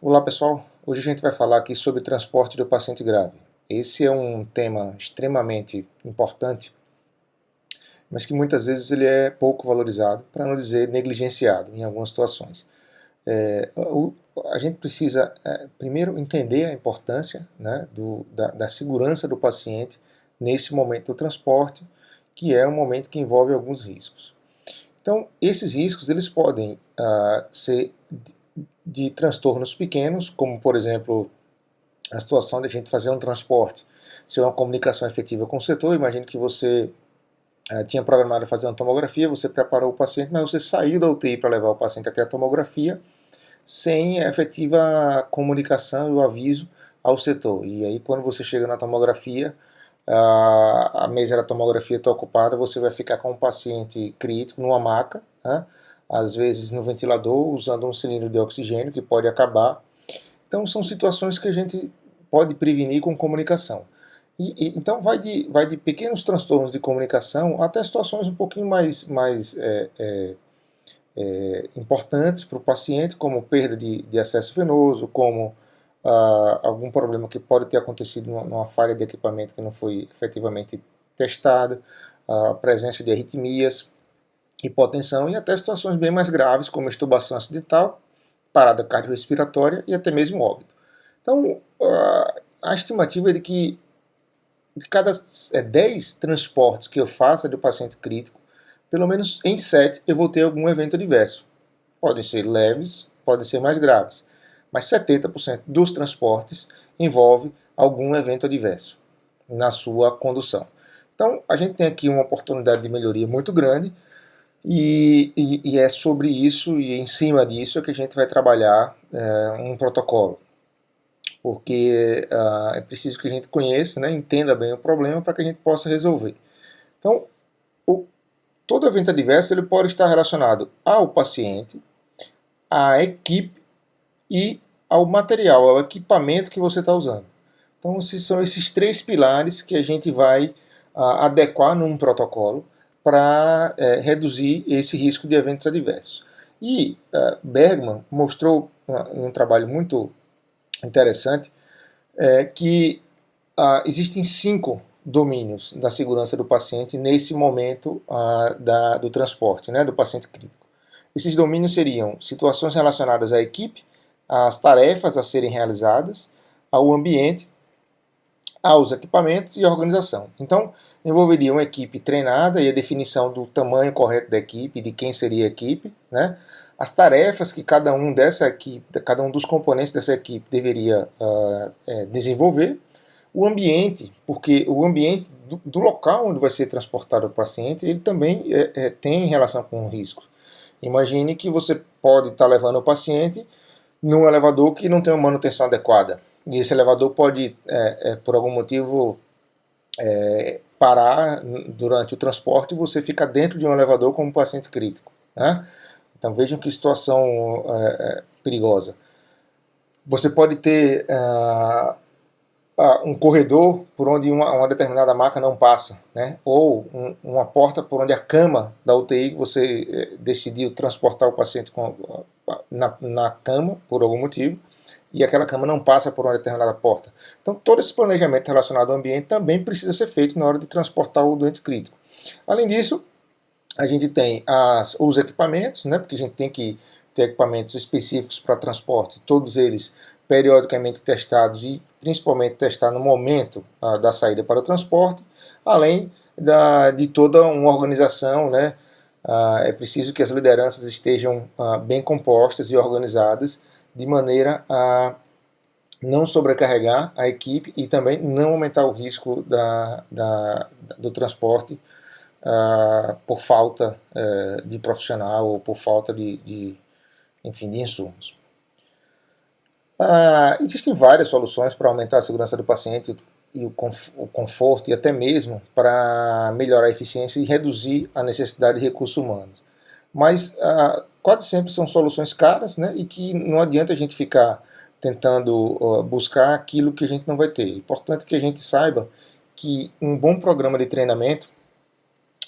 Olá pessoal, hoje a gente vai falar aqui sobre transporte do paciente grave. Esse é um tema extremamente importante, mas que muitas vezes ele é pouco valorizado, para não dizer negligenciado em algumas situações. A gente precisa primeiro entender a importância, né, da segurança do paciente nesse momento do transporte, que é um momento que envolve alguns riscos. Então, esses riscos eles podem ser de transtornos pequenos, como por exemplo a situação de a gente fazer um transporte, se é uma comunicação efetiva com o setor. Imagine que você tinha programado fazer uma tomografia, você preparou o paciente, mas você saiu da UTI para levar o paciente até a tomografia sem a efetiva comunicação e o aviso ao setor. E aí quando você chega na tomografia, a mesa da tomografia está ocupada, você vai ficar com um paciente crítico numa maca, né? Às vezes no ventilador, usando um cilindro de oxigênio que pode acabar. Então são situações que a gente pode prevenir com comunicação. Então vai de pequenos transtornos de comunicação até situações um pouquinho mais importantes para o paciente, como perda de acesso venoso, como algum problema que pode ter acontecido numa falha de equipamento que não foi efetivamente testada, a presença de arritmias, hipotensão e até situações bem mais graves, como extubação acidental, parada cardiorrespiratória e até mesmo óbito. Então, a estimativa é de que de cada 10 transportes que eu faça de um paciente crítico, pelo menos em 7 eu vou ter algum evento adverso. Podem ser leves, podem ser mais graves, mas 70% dos transportes envolve algum evento adverso na sua condução. Então, a gente tem aqui uma oportunidade de melhoria muito grande e é sobre isso e em cima disso que a gente vai trabalhar um protocolo, porque é preciso que a gente conheça, né, entenda bem o problema para que a gente possa resolver. Então, todo evento adverso ele pode estar relacionado ao paciente, à equipe e ao material, ao equipamento que você está usando. Então, são esses três pilares que a gente vai adequar num protocolo para reduzir esse risco de eventos adversos. E Bergman mostrou em um trabalho muito interessante que existem 5 domínios da segurança do paciente nesse momento do transporte, né, do paciente crítico. Esses domínios seriam situações relacionadas à equipe, às tarefas a serem realizadas, ao ambiente, aos equipamentos e à organização. Então, envolveria uma equipe treinada e a definição do tamanho correto da equipe, de quem seria a equipe, né? As tarefas que cada um dessa equipe, cada um dos componentes dessa equipe deveria desenvolver, o ambiente, porque o ambiente do local onde vai ser transportado o paciente, ele também tem relação com o risco. Imagine que você pode estar levando o paciente num elevador que não tem uma manutenção adequada. E esse elevador pode, por algum motivo, parar durante o transporte e você fica dentro de um elevador como paciente crítico, né? Então vejam que situação perigosa. Você pode ter um corredor por onde uma determinada maca não passa, né? Ou uma porta por onde a cama da UTI, você decidiu transportar o paciente na cama, por algum motivo, e aquela cama não passa por uma determinada porta. Então todo esse planejamento relacionado ao ambiente também precisa ser feito na hora de transportar o doente crítico. Além disso, a gente tem os equipamentos, né? Porque a gente tem que ter equipamentos específicos para transporte, todos eles periodicamente testados e principalmente testar no momento da saída para o transporte, além de toda uma organização, né? É preciso que as lideranças estejam bem compostas e organizadas de maneira a não sobrecarregar a equipe e também não aumentar o risco do transporte por falta de profissional ou por falta enfim, de insumos. Existem várias soluções para aumentar a segurança do paciente e o conforto e até mesmo para melhorar a eficiência e reduzir a necessidade de recursos humanos. Mas quase sempre são soluções caras, né, e que não adianta a gente ficar tentando buscar aquilo que a gente não vai ter. É importante que a gente saiba que um bom programa de treinamento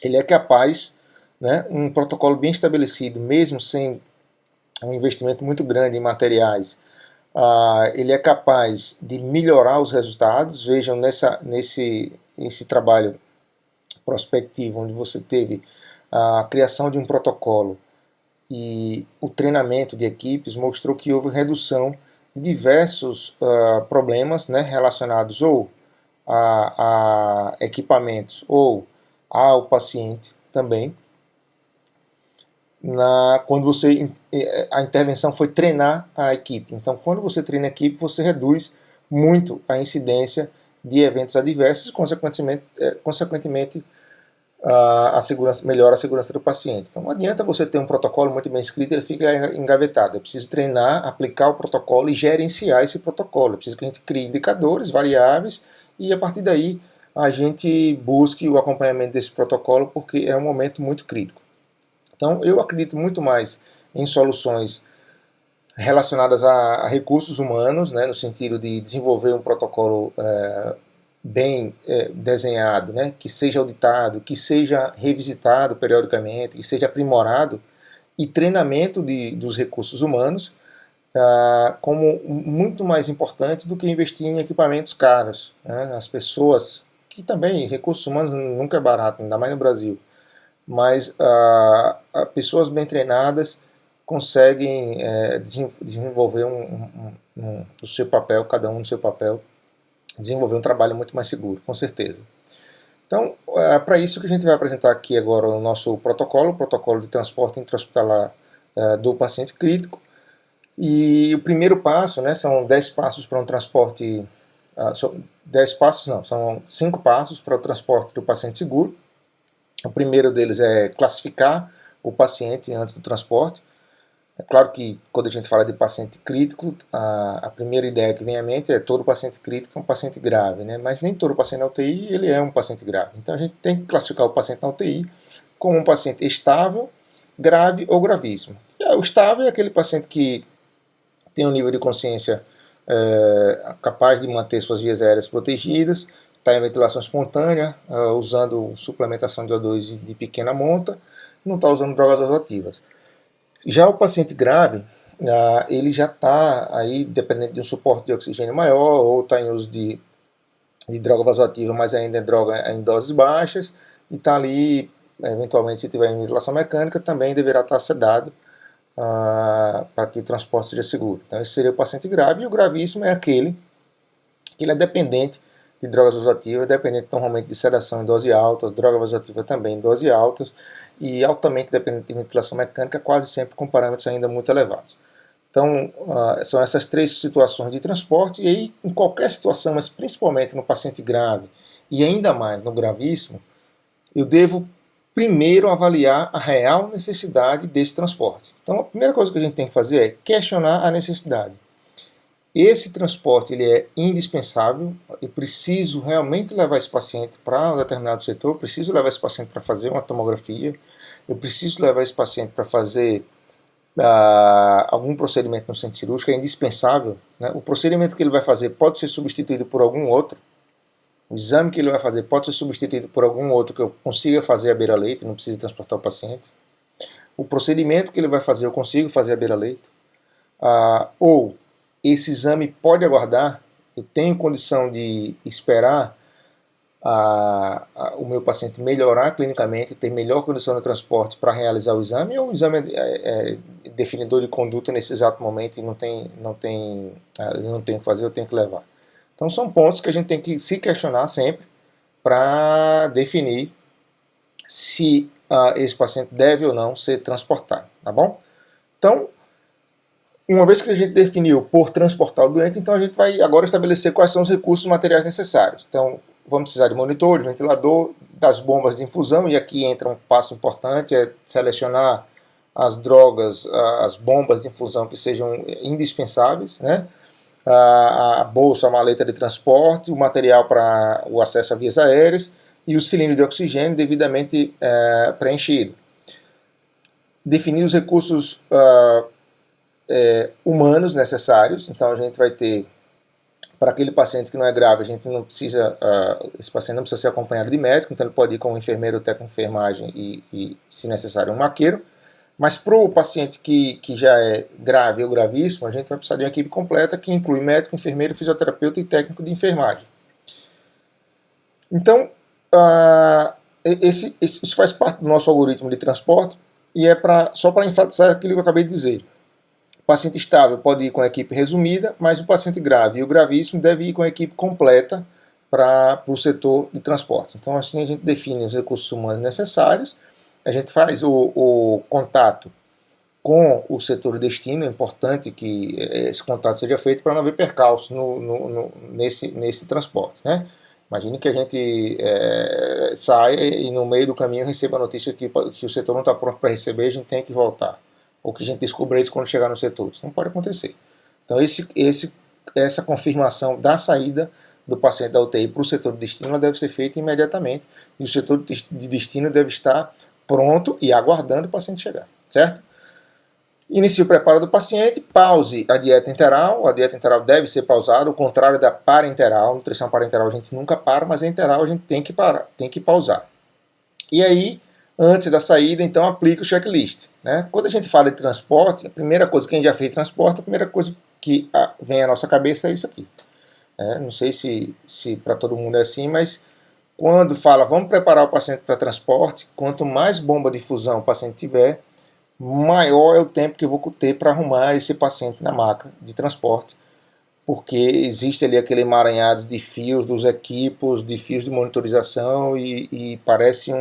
ele é capaz, né, um protocolo bem estabelecido, mesmo sem um investimento muito grande em materiais, Ele é capaz de melhorar os resultados. Vejam nesse trabalho prospectivo, onde você teve a criação de um protocolo e o treinamento de equipes, mostrou que houve redução de diversos problemas, né, relacionados ou a equipamentos ou ao paciente também. Quando a intervenção foi treinar a equipe. Então, quando você treina a equipe, você reduz muito a incidência de eventos adversos e, consequentemente melhora a segurança do paciente. Então, não adianta você ter um protocolo muito bem escrito e ele fica engavetado. É preciso treinar, aplicar o protocolo e gerenciar esse protocolo. É preciso que a gente crie indicadores, variáveis, e a partir daí a gente busque o acompanhamento desse protocolo, porque é um momento muito crítico. Então, eu acredito muito mais em soluções relacionadas a recursos humanos, né, no sentido de desenvolver um protocolo bem desenhado, né, que seja auditado, que seja revisitado periodicamente, que seja aprimorado, e treinamento dos recursos humanos como muito mais importante do que investir em equipamentos caros. Né? As pessoas, que também, recursos humanos nunca é barato, ainda mais no Brasil, mas pessoas bem treinadas conseguem desenvolver o seu papel, cada um no seu papel, desenvolver um trabalho muito mais seguro, com certeza. Então, para isso que a gente vai apresentar aqui agora o nosso protocolo, o protocolo de transporte intra-hospitalar do paciente crítico. E o primeiro passo, né, são 10 passos para um transporte, 10 passos não, são 5 passos para o transporte do paciente seguro. O primeiro deles é classificar o paciente antes do transporte. É claro que quando a gente fala de paciente crítico, a primeira ideia que vem à mente é todo paciente crítico é um paciente grave, né? Mas nem todo paciente na UTI ele é um paciente grave. Então a gente tem que classificar o paciente na UTI como um paciente estável, grave ou gravíssimo. O estável é aquele paciente que tem um nível de consciência capaz de manter suas vias aéreas protegidas, está em ventilação espontânea, usando suplementação de O2 de pequena monta, não está usando drogas vasoativas. Já o paciente grave, ele já está aí dependente de um suporte de oxigênio maior, ou está em uso de droga vasoativa, mas ainda é droga em doses baixas, e está ali, eventualmente, se tiver em ventilação mecânica, também deverá estar sedado para que o transporte seja seguro. Então, esse seria o paciente grave, e o gravíssimo é aquele que ele é dependente de drogas vasoativas, dependente normalmente de sedação em dose alta, droga vasoativa também em dose altas, e altamente dependente de ventilação mecânica, quase sempre com parâmetros ainda muito elevados. Então, são essas 3 situações de transporte, e aí, em qualquer situação, mas principalmente no paciente grave, e ainda mais no gravíssimo, eu devo primeiro avaliar a real necessidade desse transporte. Então, a primeira coisa que a gente tem que fazer é questionar a necessidade. Esse transporte ele é indispensável, eu preciso realmente levar esse paciente para um determinado setor, eu preciso levar esse paciente para fazer uma tomografia, eu preciso levar esse paciente para fazer algum procedimento no centro cirúrgico, é indispensável. Né? O procedimento que ele vai fazer pode ser substituído por algum outro, o exame que ele vai fazer pode ser substituído por algum outro que eu consiga fazer à beira-leito, não precisa transportar o paciente. O procedimento que ele vai fazer eu consigo fazer à beira-leito. Ou esse exame pode aguardar, eu tenho condição de esperar o meu paciente melhorar clinicamente, ter melhor condição de transporte para realizar o exame, ou o exame é definidor de conduta nesse exato momento e não tem o que fazer, eu tenho que levar. Então são pontos que a gente tem que se questionar sempre para definir se esse paciente deve ou não ser transportado, tá bom? Então, uma vez que a gente definiu por transportar o doente, então a gente vai agora estabelecer quais são os recursos materiais necessários. Então, vamos precisar de monitor, de ventilador, das bombas de infusão, e aqui entra um passo importante, é selecionar as drogas, as bombas de infusão que sejam indispensáveis, né? A bolsa, a maleta de transporte, o material para o acesso a vias aéreas e o cilindro de oxigênio devidamente preenchido. Definir os recursos humanos necessários, então a gente vai ter, para aquele paciente que não é grave, a gente não precisa, esse paciente não precisa ser acompanhado de médico, então ele pode ir com um enfermeiro até com enfermagem e se necessário, um maqueiro. Mas para o paciente que já é grave ou gravíssimo, a gente vai precisar de uma equipe completa que inclui médico, enfermeiro, fisioterapeuta e técnico de enfermagem. Então, isso faz parte do nosso algoritmo de transporte e é só para enfatizar aquilo que eu acabei de dizer. O paciente estável pode ir com a equipe resumida, mas o paciente grave e o gravíssimo deve ir com a equipe completa para o setor de transporte. Então, assim a gente define os recursos humanos necessários, a gente faz o contato com o setor de destino. É importante que esse contato seja feito para não haver percalço nesse transporte, né? Imagine que a gente saia e no meio do caminho receba a notícia que o setor não está pronto para receber, a gente tem que voltar. Ou que a gente descubra isso quando chegar no setor. Isso não pode acontecer. Então, essa confirmação da saída do paciente da UTI para o setor de destino ela deve ser feita imediatamente. E o setor de destino deve estar pronto e aguardando o paciente chegar, certo? Inicie o preparo do paciente, pause a dieta enteral. A dieta enteral deve ser pausada, ao contrário da parenteral. Nutrição parenteral a gente nunca para, mas a enteral a gente tem que parar, tem que pausar. E aí, antes da saída, então aplique o checklist, né? Quando a gente fala de transporte, a primeira coisa que a gente já fez de transporte, a primeira coisa que vem à nossa cabeça é isso aqui. Não sei se para todo mundo é assim, mas quando fala vamos preparar o paciente para transporte, quanto mais bomba de infusão o paciente tiver, maior é o tempo que eu vou ter para arrumar esse paciente na maca de transporte, porque existe ali aquele emaranhado de fios dos equipos, de fios de monitorização e parece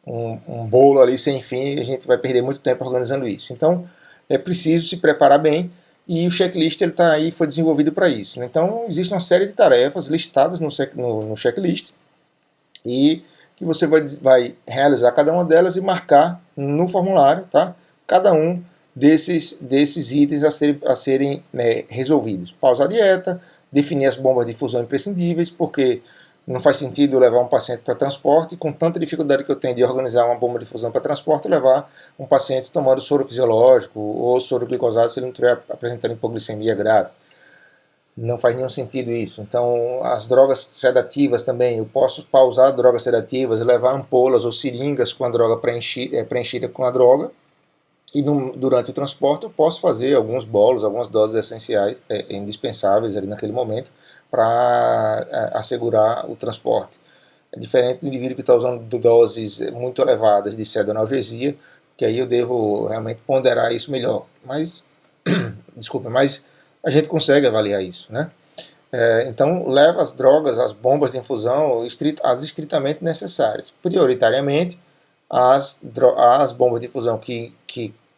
um bolo ali sem fim, e a gente vai perder muito tempo organizando isso. Então é preciso se preparar bem e o checklist ele tá aí, foi desenvolvido para isso, né? Então existe uma série de tarefas listadas no checklist e que você vai realizar cada uma delas e marcar no formulário, tá? Cada um desses itens a serem resolvidos. Pausar a dieta, definir as bombas de infusão imprescindíveis, porque não faz sentido levar um paciente para transporte, com tanta dificuldade que eu tenho de organizar uma bomba de infusão para transporte, levar um paciente tomando soro fisiológico ou soro glicosado se ele não estiver apresentando hipoglicemia grave. Não faz nenhum sentido isso. Então, as drogas sedativas também, eu posso pausar drogas sedativas, levar ampolas ou seringas com a droga preenchida com a droga, e durante o transporte eu posso fazer alguns bolos, algumas doses essenciais, indispensáveis ali naquele momento, para assegurar o transporte. É diferente do indivíduo que está usando doses muito elevadas de sedonalgesia, que aí eu devo realmente ponderar isso melhor. Mas, desculpa, mas a gente consegue avaliar isso, né? Então, leva as drogas, as bombas de infusão, as estritamente necessárias. Prioritariamente, as bombas de infusão que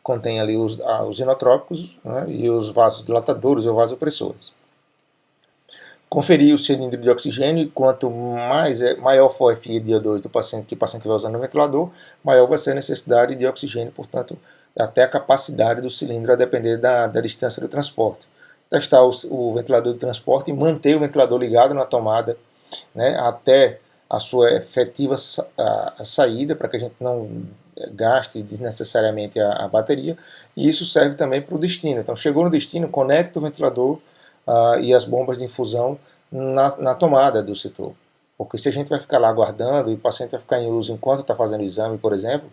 contêm ali os inotrópicos, né, e os vasodilatadores ou vasopressores. Conferir o cilindro de oxigênio, e quanto maior for a FiO2 do paciente, que o paciente vai usando no ventilador, maior vai ser a necessidade de oxigênio, portanto, até a capacidade do cilindro a depender da distância do transporte. Testar o ventilador de transporte e manter o ventilador ligado na tomada, né, até a sua efetiva saída, para que a gente não gaste desnecessariamente a bateria, e isso serve também para o destino. Então, chegou no destino, conecta o ventilador e as bombas de infusão na tomada do setor. Porque se a gente vai ficar lá aguardando e o paciente vai ficar em uso enquanto está fazendo o exame, por exemplo,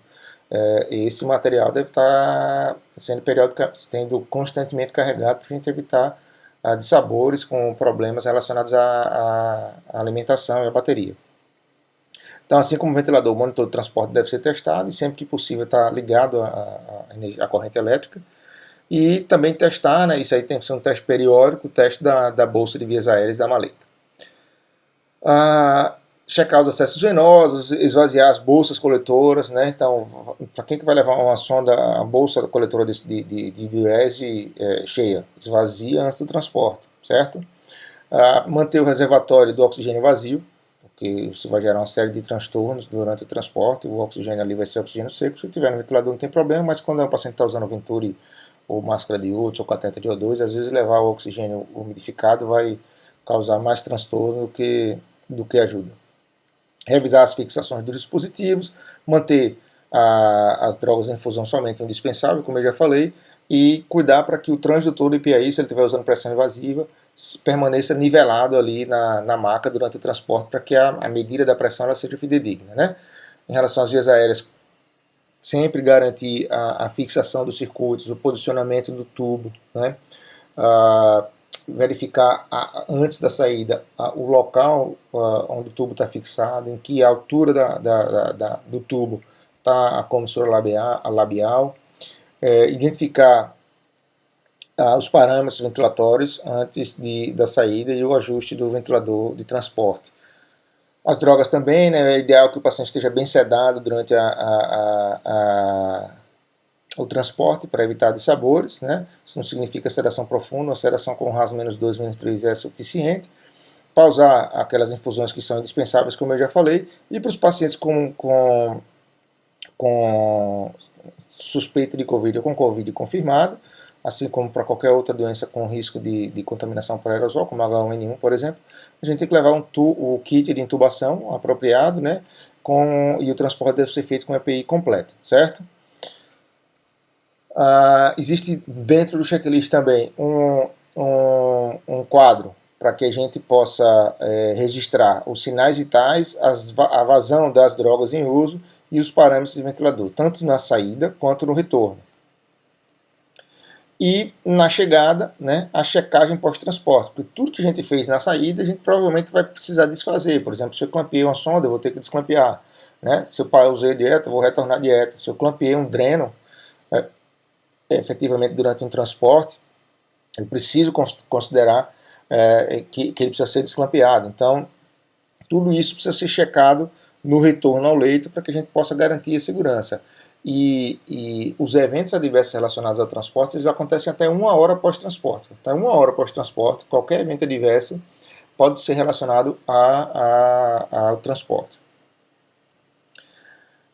esse material deve estar sendo constantemente carregado para a gente evitar dissabores com problemas relacionados à alimentação e à bateria. Então, assim como o ventilador, o monitor de transporte deve ser testado e sempre que possível estar ligado à corrente elétrica. E também testar, né, isso aí tem que ser um teste periódico, o teste da bolsa de vias aéreas da maleta. Checar os acessos venosos, esvaziar as bolsas coletoras, né? Então, para quem que vai levar uma sonda, a bolsa coletora de diurese cheia, esvazia antes do transporte, certo? Manter o reservatório do oxigênio vazio, porque isso vai gerar uma série de transtornos durante o transporte, o oxigênio ali vai ser oxigênio seco, se tiver no ventilador não tem problema, mas quando o paciente está usando Venturi ou máscara de UTS ou catéter de O2, às vezes levar o oxigênio umidificado vai causar mais transtorno do que ajuda. Revisar as fixações dos dispositivos, manter as drogas em infusão somente indispensável, como eu já falei, e cuidar para que o transdutor do IPI, se ele estiver usando pressão invasiva, permaneça nivelado ali na maca durante o transporte, para que a medida da pressão ela seja fidedigna, né? Em relação às vias aéreas, sempre garantir a fixação dos circuitos, o posicionamento do tubo, né? Verificar antes da saída o local onde o tubo está fixado, em que altura do tubo está a comissura labial, identificar os parâmetros ventilatórios antes da saída e o ajuste do ventilador de transporte. As drogas também, né, é ideal que o paciente esteja bem sedado durante o transporte para evitar dissabores, né? Isso não significa sedação profunda, uma sedação com RAS -2, -3 é suficiente. Pausar aquelas infusões que são indispensáveis, como eu já falei, e para os pacientes com suspeita de Covid ou com Covid confirmado, assim como para qualquer outra doença com risco de contaminação por aerosol, como H1N1, por exemplo, a gente tem que levar o kit de intubação apropriado, né, e o transporte deve ser feito com EPI completo, certo? Existe dentro do checklist também um quadro para que a gente possa registrar os sinais vitais, a vazão das drogas em uso e os parâmetros de ventilador, tanto na saída quanto no retorno. E na chegada, né, a checagem pós-transporte, porque tudo que a gente fez na saída, a gente provavelmente vai precisar desfazer. Por exemplo, se eu clampeei uma sonda, eu vou ter que desclampear. Né? Se eu pausei a dieta, eu vou retornar a dieta. Se eu clampeei um dreno, efetivamente durante um transporte, eu preciso considerar que ele precisa ser desclampeado. Então, tudo isso precisa ser checado no retorno ao leito para que a gente possa garantir a segurança. E os eventos adversos relacionados ao transporte, eles acontecem até 1 hora pós-transporte. Então, 1 hora pós-transporte, qualquer evento adverso pode ser relacionado ao transporte.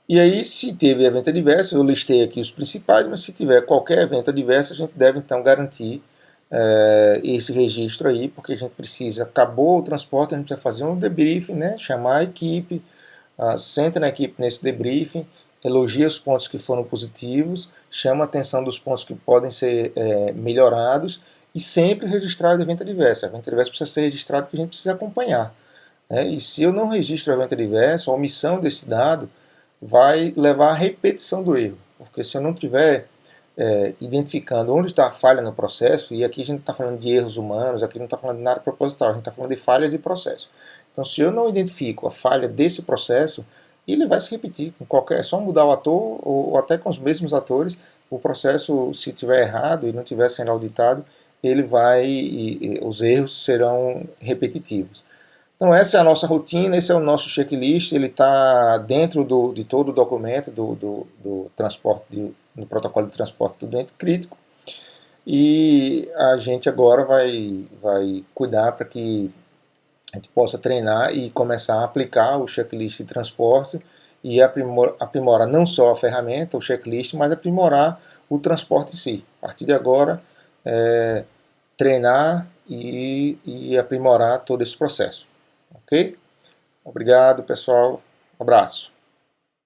E aí, se teve evento adverso, eu listei aqui os principais, mas se tiver qualquer evento adverso, a gente deve então garantir esse registro aí, porque a gente precisa, acabou o transporte, a gente vai fazer um debriefing, né, chamar a equipe, senta na equipe nesse debriefing, elogia os pontos que foram positivos, chama a atenção dos pontos que podem ser melhorados e sempre registrar o evento adverso. O evento adverso precisa ser registrado porque a gente precisa acompanhar. Né? E se eu não registro o evento adverso, a omissão desse dado vai levar à repetição do erro. Porque se eu não tiver identificando onde está a falha no processo, e aqui a gente está falando de erros humanos, aqui não está falando de nada proposital, a gente está falando de falhas de processo. Então, se eu não identifico a falha desse processo, ele vai se repetir com qualquer, é só mudar o ator ou até com os mesmos atores, o processo, se tiver errado e não estiver sendo auditado, ele os erros serão repetitivos. Então essa é a nossa rotina, esse é o nosso checklist, ele está dentro de todo o documento do transporte, do protocolo de transporte do doente crítico, e a gente agora vai cuidar para que a gente possa treinar e começar a aplicar o checklist de transporte e aprimorar não só a ferramenta, o checklist, mas aprimorar o transporte em si. A partir de agora, treinar e aprimorar todo esse processo. Ok? Obrigado, pessoal. Um abraço.